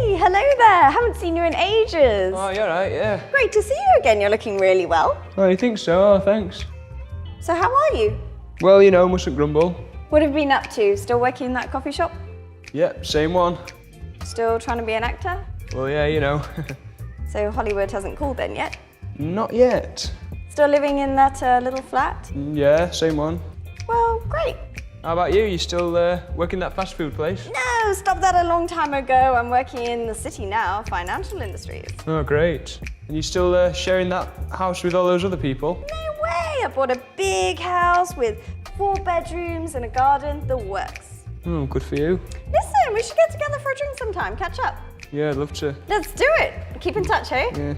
Hey, hello there. Haven't seen you in ages. Oh, you're right, yeah. Great to see you again. You're looking really well. Oh, you think so? Oh, thanks. So how are you? Well, you know, mustn't grumble. What have you been up to? Still working in that coffee shop? Yep, same one. Still trying to be an actor? Well, yeah, you know. So Hollywood hasn't called then yet? Not yet. Still living in that little flat? Yeah, same one. Well, great. How about you? You still working that fast food place? No, stopped that a long time ago. I'm working in the city now, financial industries. Oh, great. And you still sharing that house with all those other people? No way! I bought a big house with 4 bedrooms and a garden, the works. Oh, good for you. Listen, we should get together for a drink sometime, catch up. Yeah, I'd love to. Let's do it. Keep in touch, hey? Yeah.